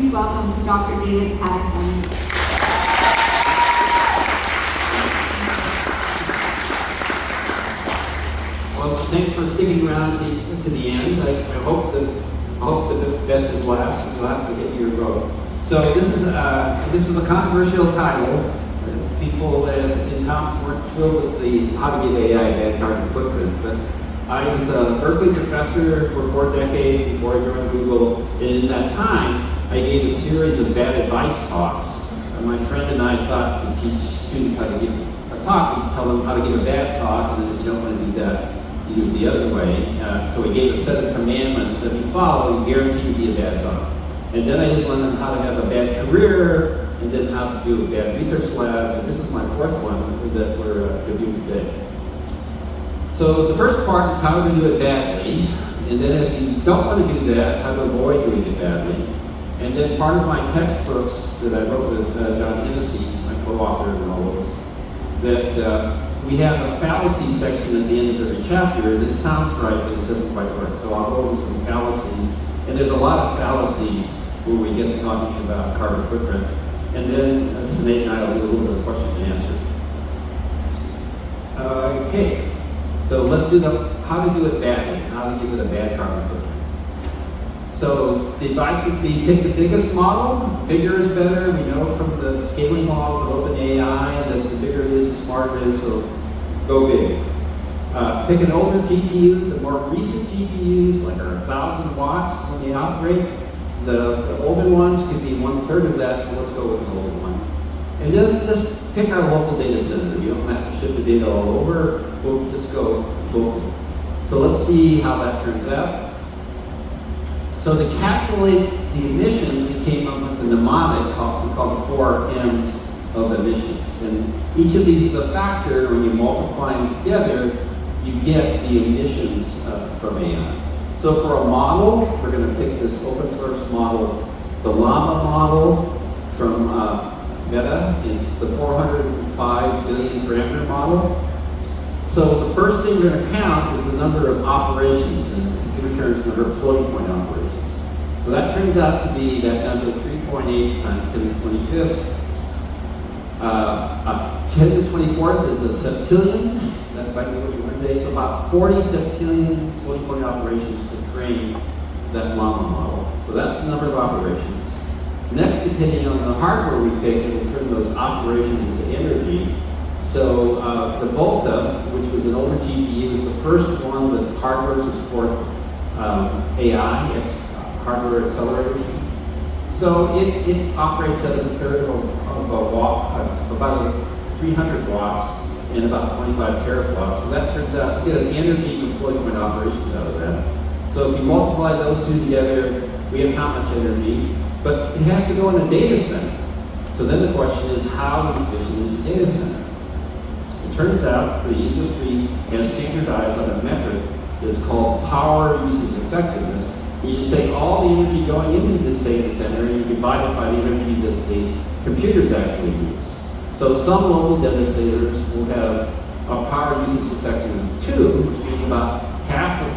please welcome Dr. David Patterson. Well, thanks for sticking around to the end. I hope that the best is last, because you'll have to get your vote. So this was a controversial title. People in Tom's weren't thrilled with the how to give AI a bad carbon footprint, but I was a Berkeley professor for 4 decades before I joined Google. And in that time, I gave a series of bad advice talks. My friend and I thought to teach students how to give a talk, we'd tell them how to give a bad talk, and then if you don't want to do that, you do it the other way. So we gave a set of commandments that we follow, we guarantee to be a bad talk. And then I did learn them how to have a bad career, and then how to do a bad research lab, and this is my 4th one that we're reviewing today. So the first part is how to do it badly, and then if you don't want to do that, how to avoid doing it badly. And then part of my textbooks that I wrote with John Hennessy, my co-author in all those, that we have a fallacy section at the end of every chapter. This sounds right, but it doesn't quite work. So I'll go over some fallacies, and there's a lot of fallacies when we get to talking about carbon footprint. And then Sinead and I will do a little bit of questions and answers. Okay, so let's do how to do it badly, how to give it a bad carbon footprint. So the advice would be pick the biggest model. Bigger is better. We know from the scaling laws of OpenAI that the bigger it is, the smarter it is, so go big. Pick an older GPU. The more recent GPUs, like are 1,000 watts when they operate. The older ones could be 1/3 of that, so let's go with an older one. And then let's pick our local data center. You don't have to ship the data all over. We'll just go locally. So let's see how that turns out. So to calculate the emissions, we came up with a mnemonic we call the 4 M's of emissions. And each of these is a factor. When you multiply them together, you get the emissions from AI. So for a model, we're going to pick this open source model, the Llama model from Meta. It's the 405 billion parameter model. So the first thing we're going to count is the number of operations, and in computer terms, number of floating point operations. So that turns out to be that number 3.8 times 10 to the 25th. 10 to the 24th is a septillion. That might be what you learned today. So about 40 septillion floating point operations to train that Llama model. So that's the number of operations. Next, depending on the hardware we pick, it will turn those operations into energy. So the Volta, which was an older GPU, is the first one with hardware to support AI, hardware accelerators. So it operates at 1/3 of a watt, about 300 watts, and about 25 teraflops. So that turns out, you get an energy from floating point operations out of that. So if you multiply those two together, we have how much energy, but it has to go in a data center. So then the question is, how efficient is the data center? It turns out the industry has standardized on a metric that's called power usage effectiveness. You just take all the energy going into this data center and you divide it by the energy that the computers actually use. So some local data centers will have a power usage effectiveness of 2, which means about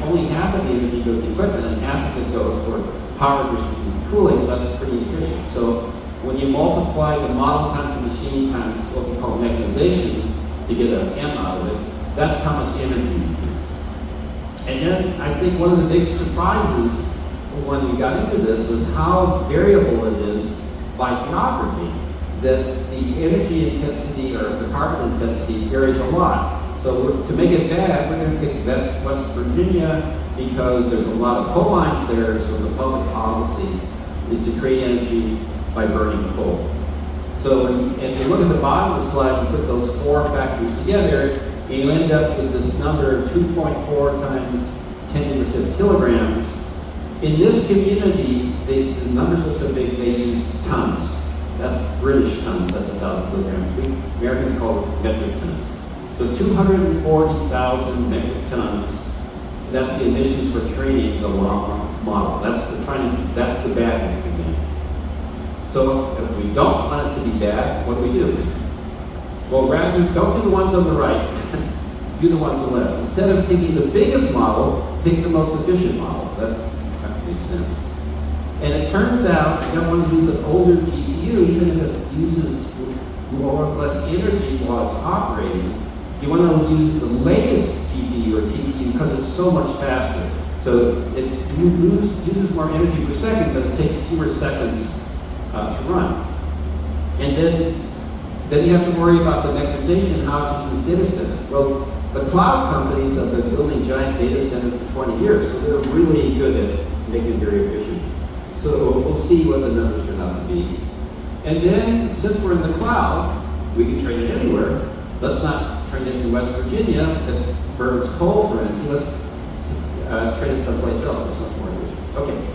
only half of the energy goes to equipment and half of it goes for power distribution and cooling, so that's pretty efficient. So when you multiply the model times the machine times what we call mechanization to get an M out of it, that's how much energy you use. And then I think one of the big surprises when we got into this was how variable it is by geography, that the energy intensity or the carbon intensity varies a lot. So to make it bad, we're going to pick West Virginia because there's a lot of coal mines there, so the public policy is to create energy by burning coal. So if you look at the bottom of the slide and put those 4 factors together, you end up with this number of 2.4 times 10 to the 5th kilograms. In this community, the numbers are so big, they use tons. That's British tons, that's 1,000 kilograms. We Americans call it metric tons. So 240,000 metric tons, that's the emissions for training the Llama model. That's the bad one again. So if we don't want it to be bad, what do? Well, rather, don't do the ones on the right, do the ones on the left. Instead of picking the biggest model, pick the most efficient model. That makes sense. And it turns out you don't want to use an older GPU, even if it uses more or less energy while it's operating. You want to use the latest GPU or TPU because it's so much faster. So it uses more energy per second, but it takes fewer seconds to run. And then you have to worry about the mechanization, how efficient is data center. Well, the cloud companies have been building giant data centers for 20 years, so they're really good at making it very efficient. So we'll see what the numbers turn out to be. And then, since we're in the cloud, we can train it anywhere. Let's not train it in West Virginia that burns coal for energy. Let's train it someplace else that's much more efficient. Okay,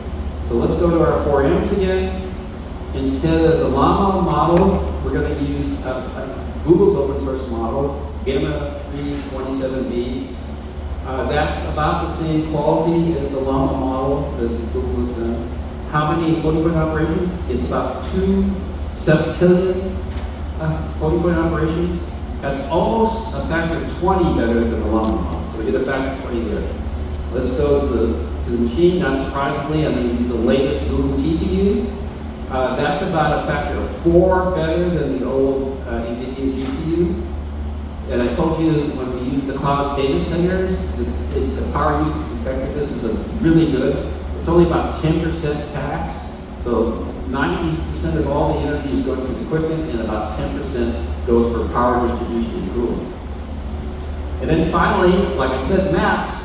so let's go to our 4Ms again. Instead of the Llama model, we're going to use Google's open source model, Llama 327B. That's about the same quality as the Llama model that Google has done. How many floating point operations? It's about 2 septillion floating point operations. That's almost a factor of 20 better than the Llama model. So we get a factor of 20 there. Let's go to the machine. Not surprisingly, I'm going to use the latest Google TPU. That's about a factor of 4 better than the old NVIDIA GPU. And I told you when we use the cloud data centers, the power usage effectiveness is really good. It's only about 10% tax. So 90% of all the energy is going to the equipment, and about 10% goes for power distribution and cooling. And then finally, like I said, maps.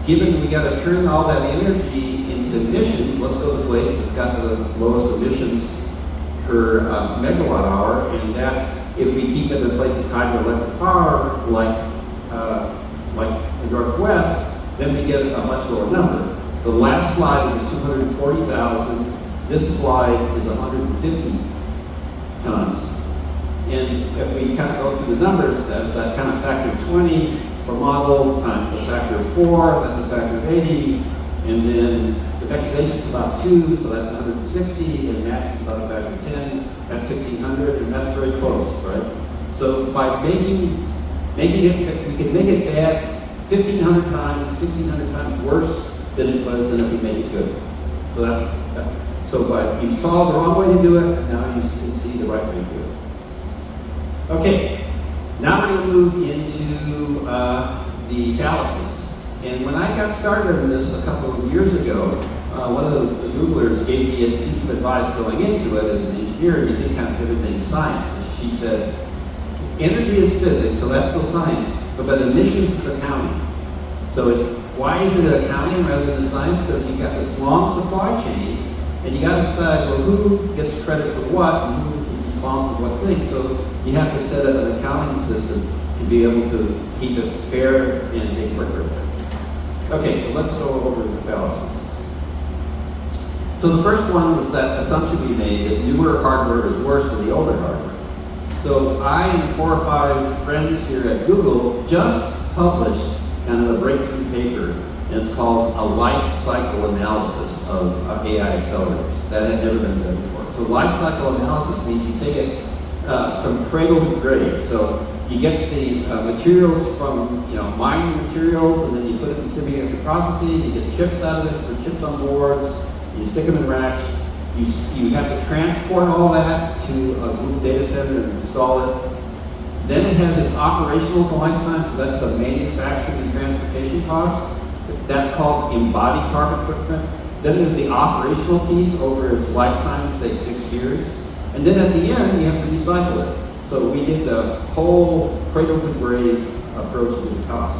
Given we got to turn all that energy into emissions, let's go to the place that's got the lowest emissions per megawatt hour, and that if we keep it in a place with hydroelectric power, like the Northwest, then we get a much lower number. The last slide was 240,000. This slide is 150 tons. And if we kind of go through the numbers, that's that kind of factor of 20 for model times a factor of 4, that's a factor of 80. And then the mechanization is about 2, so that's 160, and max is about a factor of 10, that's 1,600, and that's very close, right? So by making it, we can make it bad 1,500 times, 1,600 times worse than it was than if we make it good. So you saw the wrong way to do it, now you can see the right way to do it. Okay, now we're going to move into the fallacies. And when I got started in this a couple of years ago, one of the Googlers gave me a piece of advice going into it as an engineer. You think kind of everything's science. And she said, energy is physics, so that's still science, but emissions is accounting. So why is it accounting rather than science? Because you've got this long supply chain, and you got to decide, well, who gets credit for what, and who is responsible for what thing. So you have to set up an accounting system to be able to keep it fair and make work for it. Okay, so let's go over the fallacies. So the first one was that assumption we made that newer hardware is worse than the older hardware. So I and 4 or 5 friends here at Google just published kind of a breakthrough paper, and it's called a life cycle analysis of AI accelerators. That had never been done before. So life cycle analysis means you take it from cradle to grave. So you get the materials from mining materials, and then you put it in semiconductor processing. You get chips out of it, put chips on boards. You stick them in racks. You have to transport all that to a Google data center and install it. Then it has its operational lifetime, so that's the manufacturing and transportation costs. That's called embodied carbon footprint. Then there's the operational piece over its lifetime, say 6 years. And then at the end, you have to recycle it. So we did the whole cradle to grave approach to the cost.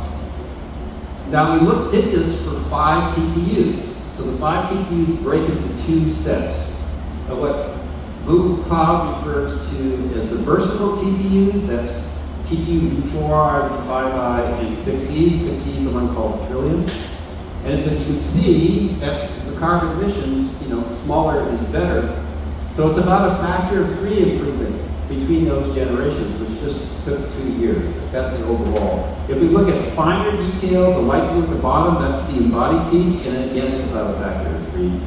Now we did this for 5 TPUs. So the 5 TPUs break into 2 sets. What Google Cloud refers to as the versatile TPUs. That's TPU V4, V5i, and 6E. 6E is the one called Trillium. And as you can see, that's the carbon emissions, smaller is better. So it's about a factor of 3 improvement between those generations, which just took 2 years. That's the overall. If we look at finer detail, the light blue at the bottom, that's the embodied piece, and again, it's about a factor of 3.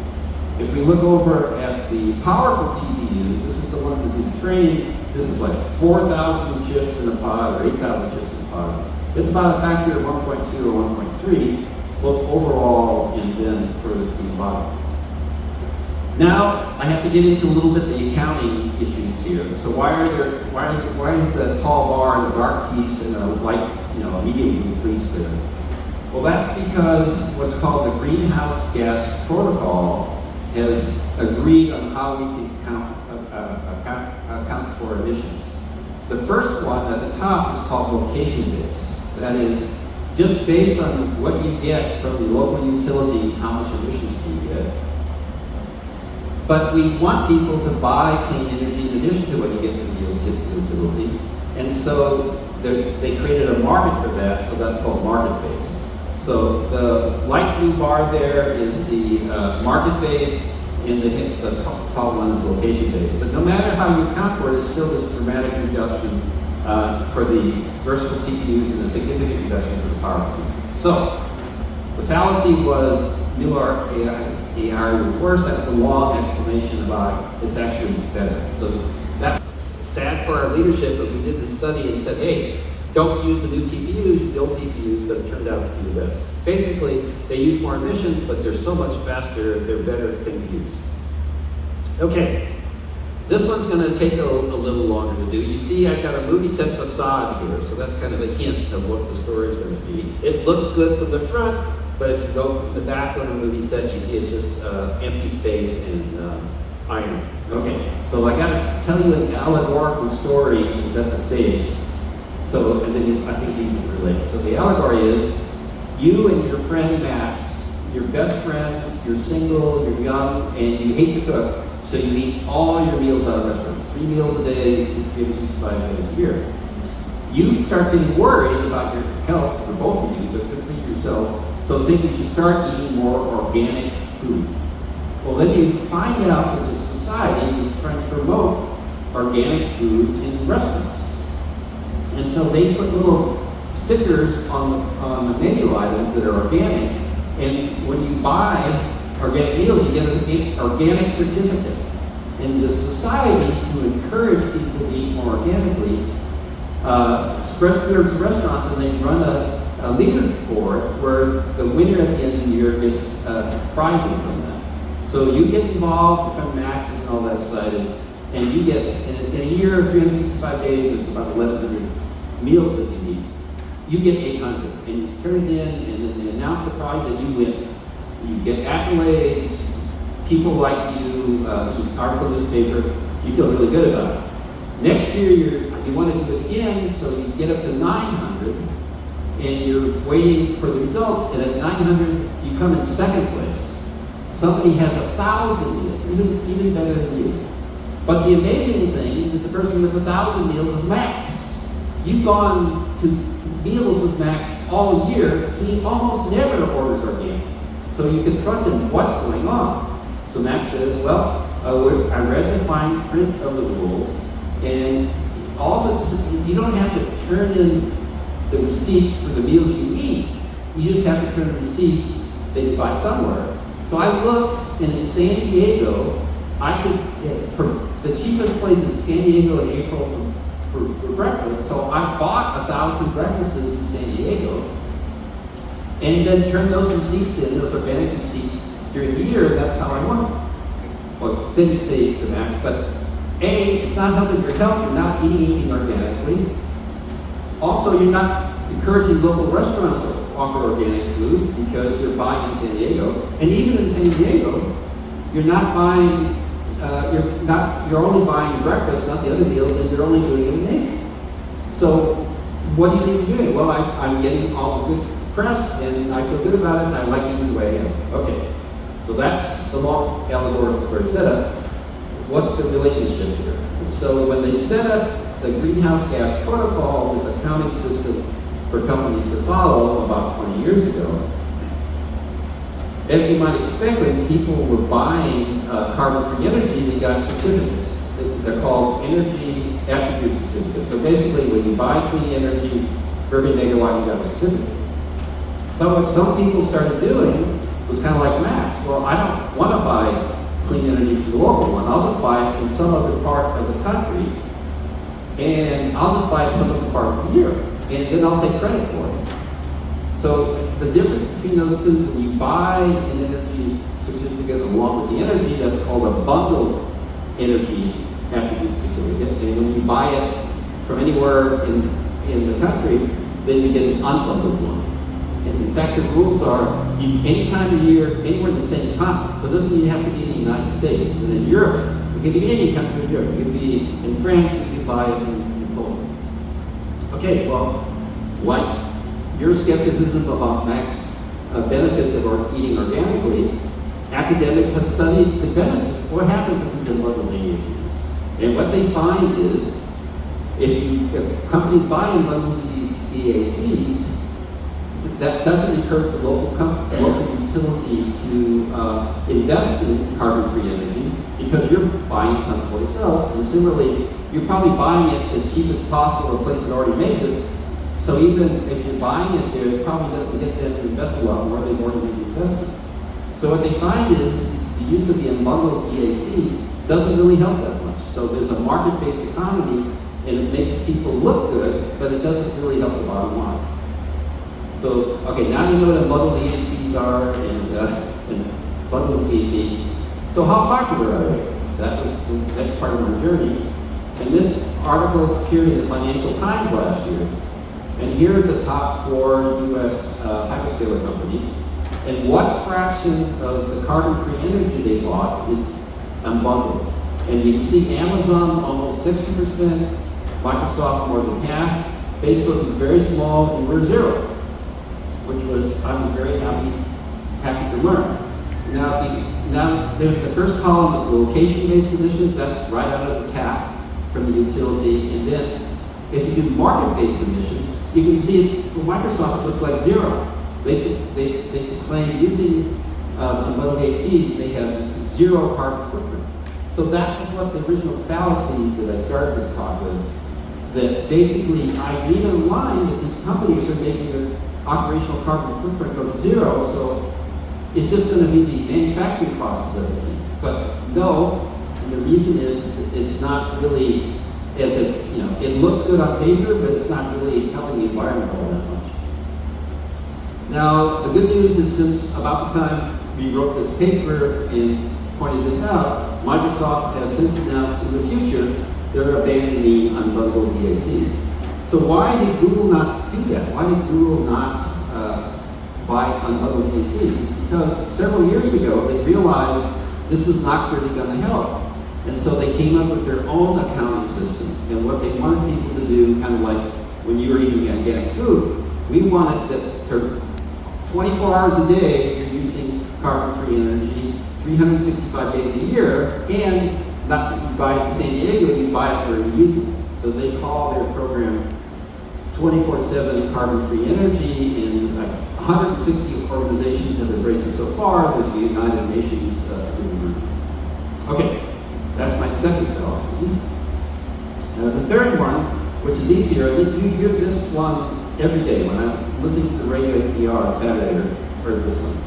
If we look over at the powerful TPUs, this is the ones that do the training. This is like 4,000 chips in a pod or 8,000 chips in a pod. It's about a factor of 1.2 or 1.3, both overall and then for the embodied. Now I have to get into a little bit the accounting issues here. So why is the tall bar and the dark piece and the light, a medium blue piece there? Well, that's because what's called the greenhouse gas protocol has agreed on how we can account for emissions. The first one at the top is called location-based. That is, just based on what you get from the local utility, how much emissions do you get. But we want people to buy clean energy in addition to what you get from the utility. And so they created a market for that, so that's called market-based. So the light blue bar there is the market-based, and the tall one is location-based. But no matter how you account for it, it's still this dramatic reduction for the versatile TPUs and the significant reduction for the powerful TPUs. So the fallacy was new AI would worse. That was a long explanation about it's actually better. So that's sad for our leadership, but we did this study and said, hey, don't use the new TPUs, use the old TPUs, but it turned out to be the best. Basically, they use more emissions, but they're so much faster, they're better thing to use. Okay, this one's going to take a little longer to do. You see I've got a movie set facade here, so that's kind of a hint of what the story is going to be. It looks good from the front, but if you go in the back on a movie set, you see it's just empty space and iron. Okay, so I got to tell you an allegorical story to set the stage. So, and then I think you can relate. So the allegory is, you and your friend Max, you're best friends, you're single, you're young, and you hate to cook, so you eat all your meals out of restaurants. 3 meals a day, 365 days a year. You start getting worried about your health, for both of you, but particularly yourself, so think you should start eating more organic food. Well, then you find out there's a society that's trying to promote organic food in restaurants. And so they put little stickers on the menu items that are organic, and when you buy organic meals, you get an organic certificate. And the society, to encourage people to eat more organically, spreads through to restaurants, and they run a leaderboard where the winner at the end of the year gets prizes from that. So you get involved, your friend Max is all that excited, and you get, in a year, 365 days, there's about 1,100 meals that you need. You get 800, and you turn it in, and then they announce the prize, and you win. You get accolades, people like you, article newspaper, you feel really good about it. Next year, you want to do it again, so you get up to 900, and you're waiting for the results, and at 900, you come in second place. Somebody has 1,000 meals, even better than you. But the amazing thing is the person with 1,000 meals is Max. You've gone to meals with Max all year, he almost never orders organic. So you confront him, what's going on? So Max says, well, I read the fine print of the rules, and also you don't have to turn in the receipts for the meals you eat. You just have to turn the receipts that you buy somewhere. So I looked, and in San Diego, I could, for the cheapest place is San Diego in April for breakfast. So I bought 1,000 breakfasts in San Diego, and then turned those receipts in, those organic receipts, during the year. That's how I won. Well, didn't say to Max, but A, it's not helping your health. You're not eating anything organically. Also, you're not encouraging local restaurants to offer organic food because you're buying in San Diego. And even in San Diego, you're not buying, you're only buying breakfast, not the other meals, and you're only doing it in April. So what do you think you're doing? Well, I'm getting all the good press, and I feel good about it, and I like it the way I am. Okay, so that's the long allegorical story setup. What's the relationship here? So when they set up the greenhouse gas protocol, this accounting system for companies to follow about 20 years ago, as you might expect, when people were buying carbon-free energy, they got certificates. They're called energy attribute certificates. So basically, when you buy clean energy, for every megawatt, you got a certificate. But what some people started doing was kind of like Max. Well, I don't want to buy clean energy from the local one. I'll just buy it from some other part of the country, and I'll just buy it some other part of the year, and then I'll take credit for it. So the difference between those two, when you buy an energy certificate certificate along with the energy. That's called a bundled energy attribute certificate. And when you buy it from anywhere in the country, then you get an unbundled one. And in fact, the rules are any time of year, anywhere in the same continent. So it doesn't even have to be in the United States. And in Europe, it can be any country in Europe. It can be in France, you can buy it in Poland. Okay, well, like your skepticism about Mac's benefits of eating organically, academics have studied the benefits. What happens with these unbundled AACs? And what they find is, if companies buy unbundled these EACs, that doesn't encourage the local utility to invest in carbon-free energy because you're buying it someplace else. And similarly, you're probably buying it as cheap as possible at a place that already makes it. So even if you're buying it there, it probably doesn't get them to invest a lot more. They've already made the investment. So what they find is the use of the unbundled EACs doesn't really help that much. So there's a market-based economy, and it makes people look good, but it doesn't really help the bottom line. So, okay, now you know what unbundled EACs are and bundled EACs. So how popular are they? That was the next part of our journey. And this article appeared in the Financial Times last year. And here's the top 4 U.S. hyperscaler companies. And what fraction of the carbon-free energy they bought is unbundled? And you can see Amazon's almost 60%, Microsoft's more than half, Facebook is very small, and we're 0, which I was very happy to learn. Now there's the first column is the location-based emissions. That's right out of the tap from the utility. And then if you do market-based emissions, you can see it for Microsoft, it looks like 0. They can claim using unbundled ACs, they have 0 carbon footprint. So that was what the original fallacy that I started this talk with, that basically I read online that these companies are making their operational carbon footprint go to 0, so it's just going to be the manufacturing process of everything. But no, and the reason is that it's not really as if, it looks good on paper, but it's not really helping the environment all that much. Now, the good news is since about the time we wrote this paper and pointed this out, Microsoft has since announced in the future they're abandoning unbundled EACs. So why did Google not do that? Why did Google not buy unbundled EACs? It's because several years ago they realized this was not really going to help. And so they came up with their own accounting system. And what they wanted people to do, kind of like when you were eating organic food, we wanted that for 24 hours a day you're using carbon-free energy, 365 days a year, and not that you buy it in San Diego, you buy it where you're using it. So they call their program 24/7 carbon-free energy, and 160 organizations have embraced it so far. There's the United Nations agreement. Okay, that's my second fallacy. The third one, which is easier, you hear this one every day when I'm listening to the radio NPR on Saturday, or heard this one.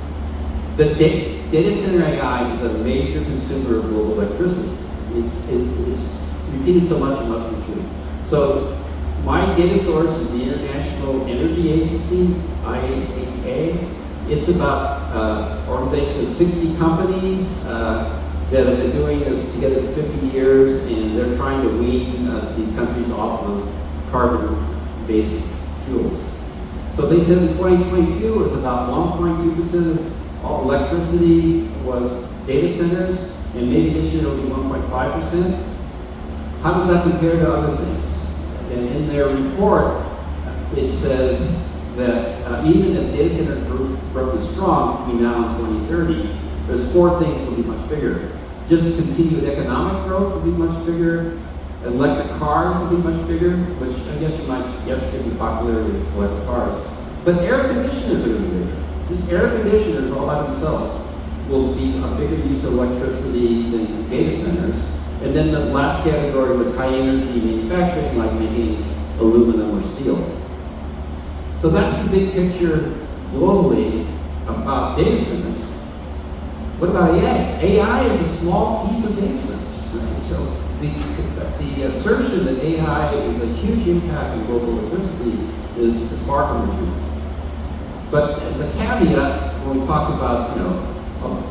The data center AI is a major consumer of global electricity. It's repeated so much it must be true. So my data source is the International Energy Agency, IAEA. It's about an organization of 60 companies that have been doing this together for 50 years, and they're trying to wean these countries off of carbon-based fuels. So they said in 2022 it was about 1.2% of all electricity was data centers, and maybe this year it'll be 1.5%. How does that compare to other things? And in their report, it says that even if data center growth is strong between now and 2030, there's 4 things that will be much bigger. Just continued economic growth will be much bigger. Electric cars will be much bigger, which I guess you might guess given the popularity of electric cars. But air conditioners are going to be bigger. Just air conditioners all by themselves will be a bigger use of electricity than data centers. And then the last category was high energy manufacturing, like making aluminum or steel. So that's the big picture globally about data centers. What about AI? AI is a small piece of data centers, right? So the assertion that AI is a huge impact on global electricity is far from the truth. But as a caveat, when we talk about,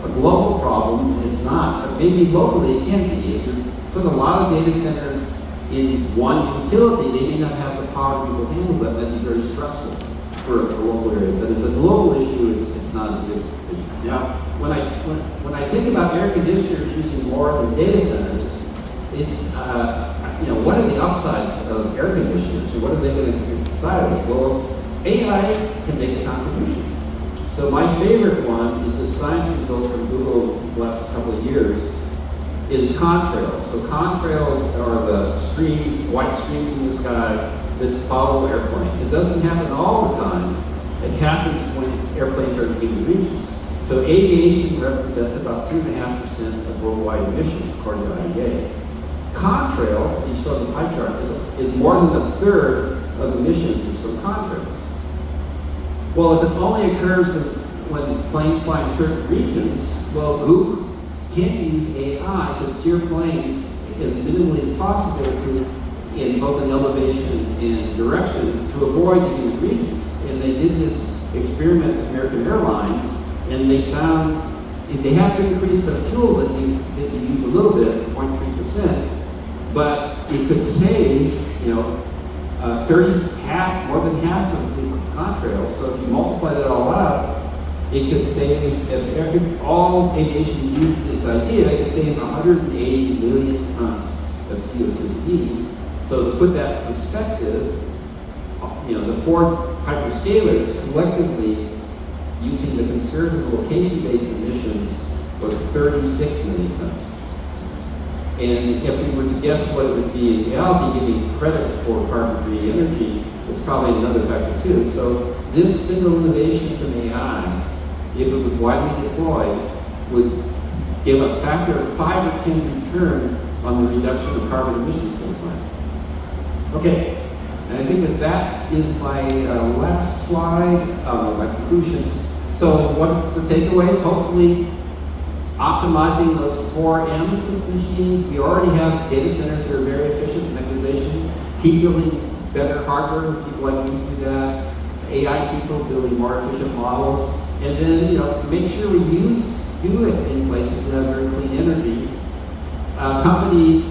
a global problem. It's not, but maybe locally it can be. If you put a lot of data centers in one utility, they may not have the power to handle that. That'd be very stressful for a local area. But as a global issue, it's not a big issue. Now, when I think about air conditioners using more than data centers, it's what are the upsides of air conditioners, and what are they going to decide of it? Well, AI can make a contribution. So my favorite one is the science result from Google the last couple of years is contrails. So contrails are the streams, white streams in the sky that follow airplanes. It doesn't happen all the time. It happens when airplanes are in given regions. So aviation represents about 2.5% of worldwide emissions, according to IEA. Contrails, as you saw in the pie chart, is more than a third of emissions is from contrails. Well, if it only occurs when planes fly in certain regions, well, Google can use AI to steer planes as minimally as possible in both an elevation and direction to avoid the given regions. And they did this experiment with American Airlines, and they found if they have to increase the fuel that you use a little bit, 0.3%, but it could save, more than half of the contrails. So if you multiply that all out, it could save, if all aviation used this idea, it could save 180 million tons of CO2e. So to put that in perspective, the four hyperscalers collectively, using the conservative location-based emissions, was 36 million tons. And if we were to guess what it would be in reality, giving credit for carbon-free energy, it's probably another factor too. So this single innovation from AI, if it was widely deployed, would give a factor of 5 or 10 return on the reduction of carbon emissions from the planet. Okay, and I think that is my last slide, my conclusions. So what are the takeaways? Hopefully, optimizing those 4 M's of machines. We already have data centers that are very efficient in mechanization. Keep building better hardware, people like me do that. AI people building more efficient models. And then, make sure we do it in places that have very clean energy. Companies,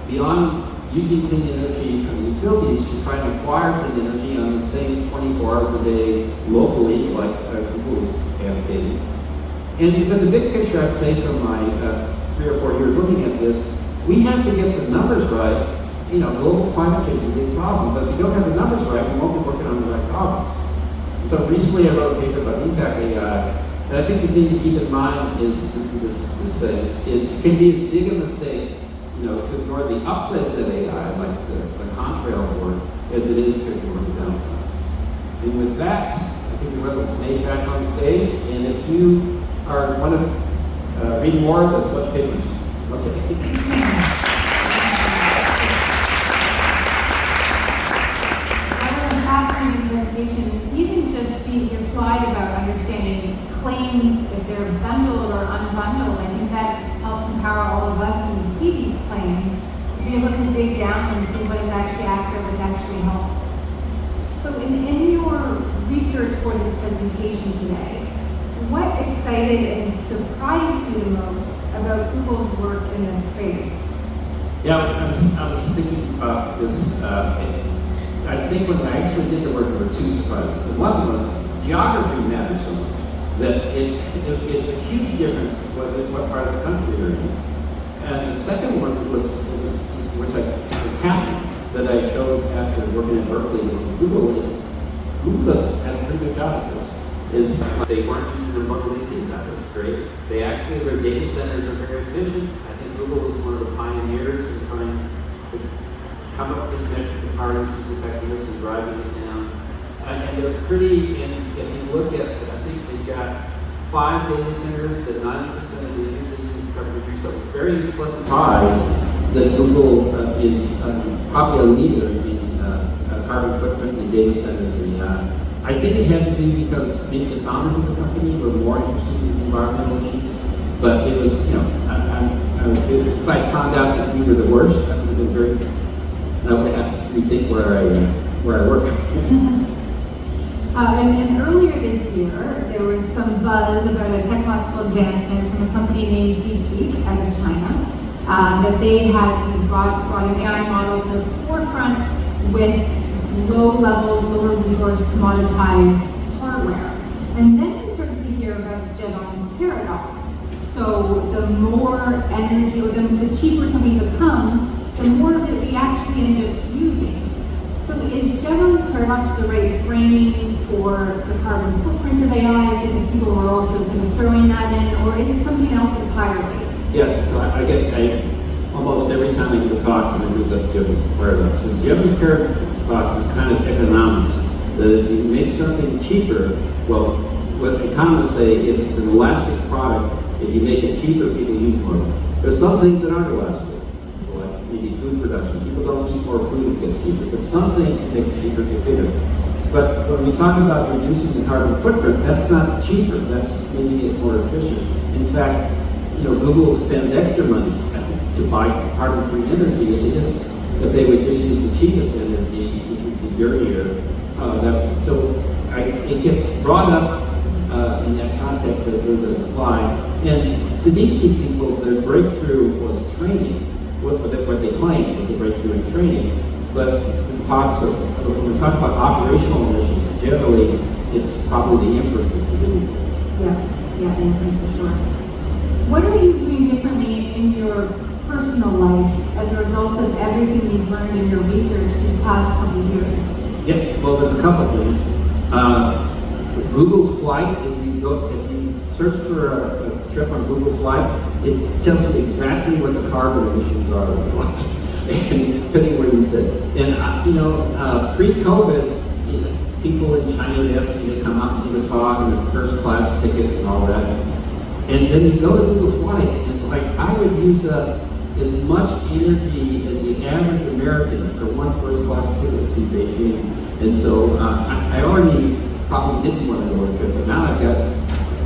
beyond using clean energy from utilities, should try to acquire clean energy on the same 24 hours a day locally, like Google is advocating. But the big picture, I'd say, from my 3 or 4 years looking at this, we have to get the numbers right. Global climate change is a big problem, but if you don't have the numbers right, we won't be working on the right problems. So recently I wrote a paper about impact AI, and I think the thing to keep in mind is it can be as big a mistake, to ignore the upsides of AI, like the contrail work, as it is to ignore the downsides. And with that, I think we're going to Sinead back on stage, and if you want to read more, there's much papers. Okay. Presentation, even just your slide about understanding claims, if they're bundled or unbundled, I think that helps empower all of us when we see these claims to be able to dig down and see what is actually accurate, what's actually helpful. So in your research for this presentation today, what excited and surprised you the most about Google's work in this space? Yeah, I was thinking about this. I think when I actually did the work, there were 2 surprises. And one was geography matters so much that it's a huge difference what part of the country you're in. And the second one was which I was happy that I chose after working at Berkeley with Google has a pretty good job at this. They weren't using their monolithics. That was great. Their data centers are very efficient. I think Google was one of the pioneers in trying to come up with this metric of power usage effectiveness and driving it down. And they're pretty, and if you look at, I think they've got 5 data centers that 90% of the energy is covered. So it's very pleasant surprise that Google is probably a leader in carbon footprint in data centers. And I think it had to do because maybe the founders of the company were more interested in environmental issues. But it was, if I found out that we were the worst, I would have been very. I would have to rethink where I work. And earlier this year, there was some buzz about a technological advancement from a company named DeepSeek out of China, that they had brought an AI model to the forefront with low levels, lower resource, commoditized hardware. And then we started to hear about Jevons paradox. So the more energy, or the cheaper something becomes, the more of it we actually end up using. So is Jevons paradox the right framing for the carbon footprint of AI, because people are also kind of throwing that in, or is it something else entirely? Yeah, so I almost every time I give a talk, I use up Jevons paradox. And Jevons paradox is kind of economics, that if you make something cheaper, well, what economists say, if it's an elastic product, if you make it cheaper, people use more. There's some things that aren't elastic, like maybe food production. People don't eat more food if it gets cheaper, but some things can make it cheaper, get bigger. But when we talk about reducing the carbon footprint, that's not cheaper, that's making it more efficient. In fact, Google spends extra money to buy carbon-free energy. If they would just use the cheapest energy, which would be dirtier, it gets brought up in that context, but it really doesn't apply. And the DeepSeek people, their breakthrough was training. What they claimed was a breakthrough in training. But when we talk about operational emissions, generally, it's probably the inferences to do. Yeah, the inference for sure. What are you doing differently in your personal life as a result of everything you've learned in your research these past couple of years? Yeah, well, there's a couple things. Google Flight, if you search for a trip on Google Flight, it tells you exactly what the carbon emissions are of the flight, and depending where you sit. And pre-COVID, people in China asked me to come out and give a talk and a first class ticket and all that. And then you go to Google Flight, and I would use as much energy as the average American for one first class ticket to Beijing. And so I already probably didn't want to go on a trip, but now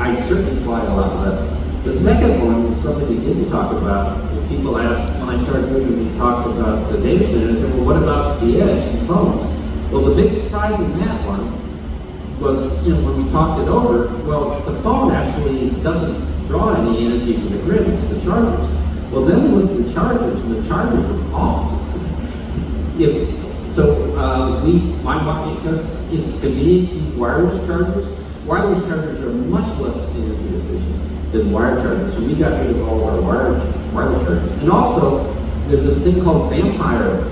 I certainly fly a lot less. The second one is something we didn't talk about. If people ask, when I started doing these talks about the data centers, well, what about the edge and phones? Well, the big surprise in that one was, when we talked it over, well, the phone actually doesn't draw any energy from the grid, it's the chargers. Well, then we looked at the chargers, and the chargers were awful. Because it's convenient to use wireless chargers. Wireless chargers are much less energy efficient than wired chargers, so we got rid of all of our wireless chargers. And also, there's this thing called vampire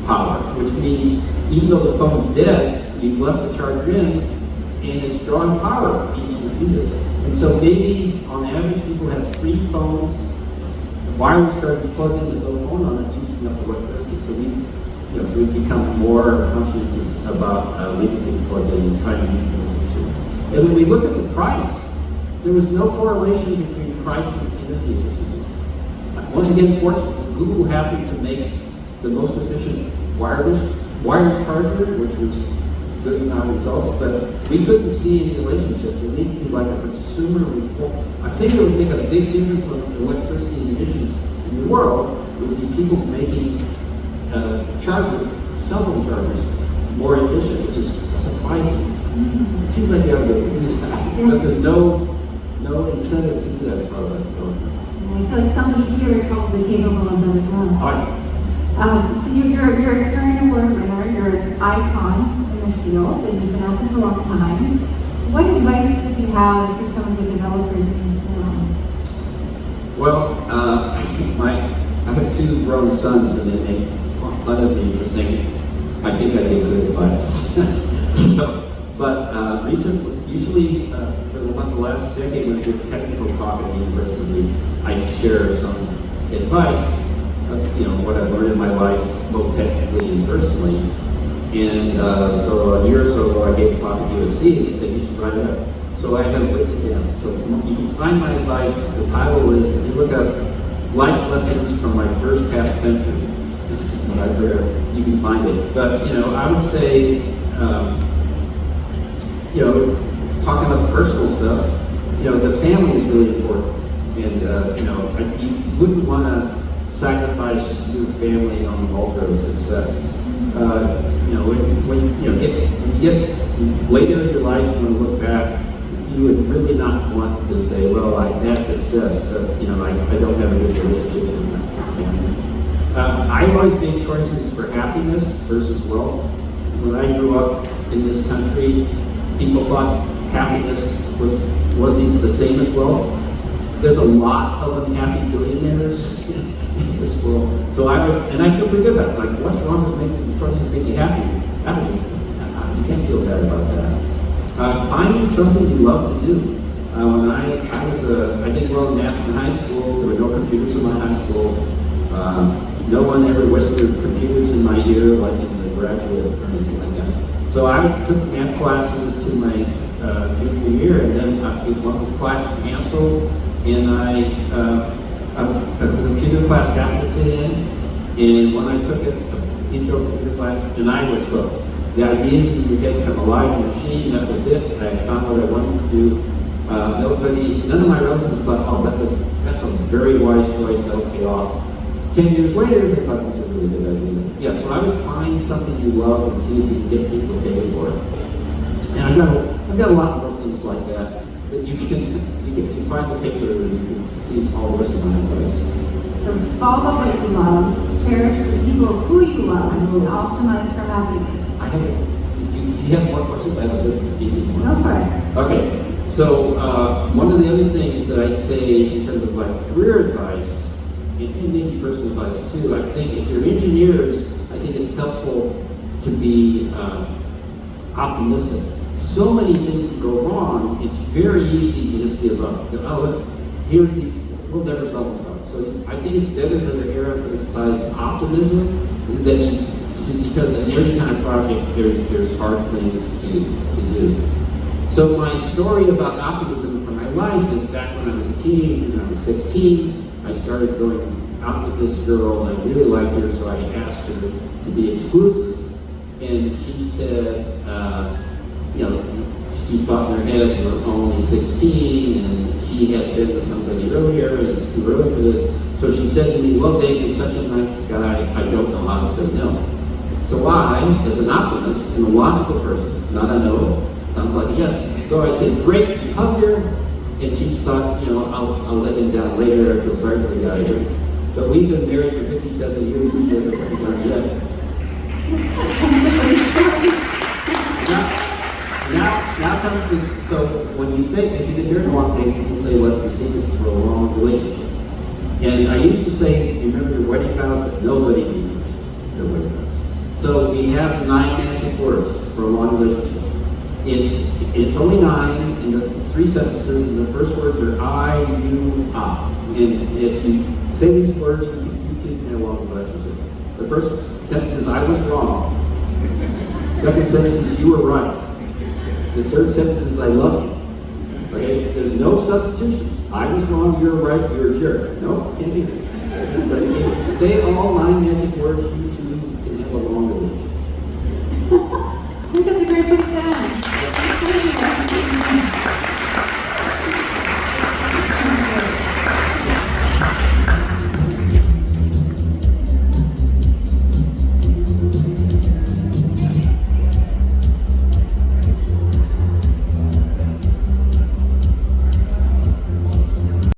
power, which means even though the phone's dead, you've left the charger in, and it's drawing power even if you use it. And so maybe, on average, people have 3 phones, wireless chargers plugged into the phone on it, using up the electricity. So we've become more conscientious about leaving things plugged in and trying to use them as efficient. And when we looked at the price, there was no correlation between price and energy efficiency. Once again, fortunately, Google happened to make the most efficient wired charger, which was good in our results, but we couldn't see any relationship. There needs to be like a consumer report. I think it would make a big difference on electricity emissions in the world. It would be people making cell phone chargers more efficient, which is surprising. It seems like you have to use that, but there's no incentive to do that as far as I'm concerned. I feel like somebody here is probably capable of that as well. All right. So you're a Turing Award winner, you're an icon in the field, and you've been at this for a long time. What advice would you have for some of the developers in this field? Well, I have 2 grown sons, and they make fun of me for saying I think I give good advice. Usually for the last decade, when I did technical talk at university, I share some advice, what I've learned in my life, both technically and personally. And so a year or so ago, I gave a talk at USC, and they said, you should write it up. So I have written it down. So you can find my advice. The title is, if you look up Life Lessons from My First Half Century, what I've heard, you can find it. But, I would say, talking about the personal stuff, the family is really important. And, you wouldn't want to sacrifice your family on the altar of success. When you get later in your life, you want to look back, you would really not want to say, well, I've had success, but I don't have a good relationship with my family. I always made choices for happiness versus wealth. When I grew up in this country, people thought happiness wasn't the same as wealth. There's a lot of unhappy billionaires in this world. So I feel pretty good about it. Like, what's wrong with making choices that make you happy? You can't feel bad about that. Finding something you love to do. When I did well in math in high school. There were no computers in my high school. No one ever whispered computers in my ear like in the graduate or anything like that. So I took math classes to my junior year, and then one was class canceled, and a computer class happened to fit in, and when I took it, an intro computer class, and I was hooked. The ideas in your head come alive in the machine, that was it. I found what I wanted to do. None of my relatives thought, oh, that's a very wise choice, that'll pay off. 10 years later, they thought this was a really good idea. Yeah, so I would find something you love and see if you can get people to pay for it. And I've got a lot more things like that. But if you find the paper, you can see all the rest of my advice. So follow what you love, cherish the people who you love, and optimize for happiness. Do you have more questions? I have a good evening. Go for it. Okay, so one of the other things that I say in terms of my career advice, and maybe personal advice too, I think if you're engineers, I think it's helpful to be optimistic. So many things can go wrong, it's very easy to just give up. We'll never solve the problem. So I think it's better to emphasize optimism because in every kind of project, there's hard things to do. So my story about optimism for my life is back when I was a teenager, when I was 16, I started going out with this girl, and I really liked her, so I asked her to be exclusive. And she said, she thought in her head, we're only 16, and she had been with somebody earlier, and it's too early for this. So she said to me, well, Dave, you're such a nice guy, I don't know how to say no. So I, as an optimist and a logical person, not a no, sounds like a yes. So I said, great, hug her. And she thought, I'll let him down later if it's right for the guy. But we've been married for 57 years, and he hasn't let me down yet. Now comes the, so when you say, if you've been married a long time, people say, what's the secret to a long relationship? And I used to say, remember your wedding vows, but nobody remembers their wedding vows. So we have 9 magic words for a long relationship. It's only 9, and it's 3 sentences, and the first words are I, you, I. And if you say these words, you two can have a long relationship. The first sentence is I was wrong. Second sentence is you were right. The third sentence is I love you. Okay? There's no substitutions. I was wrong, you're right, you're a jerk. No, can't be that. But if you say all 9 magic words, you two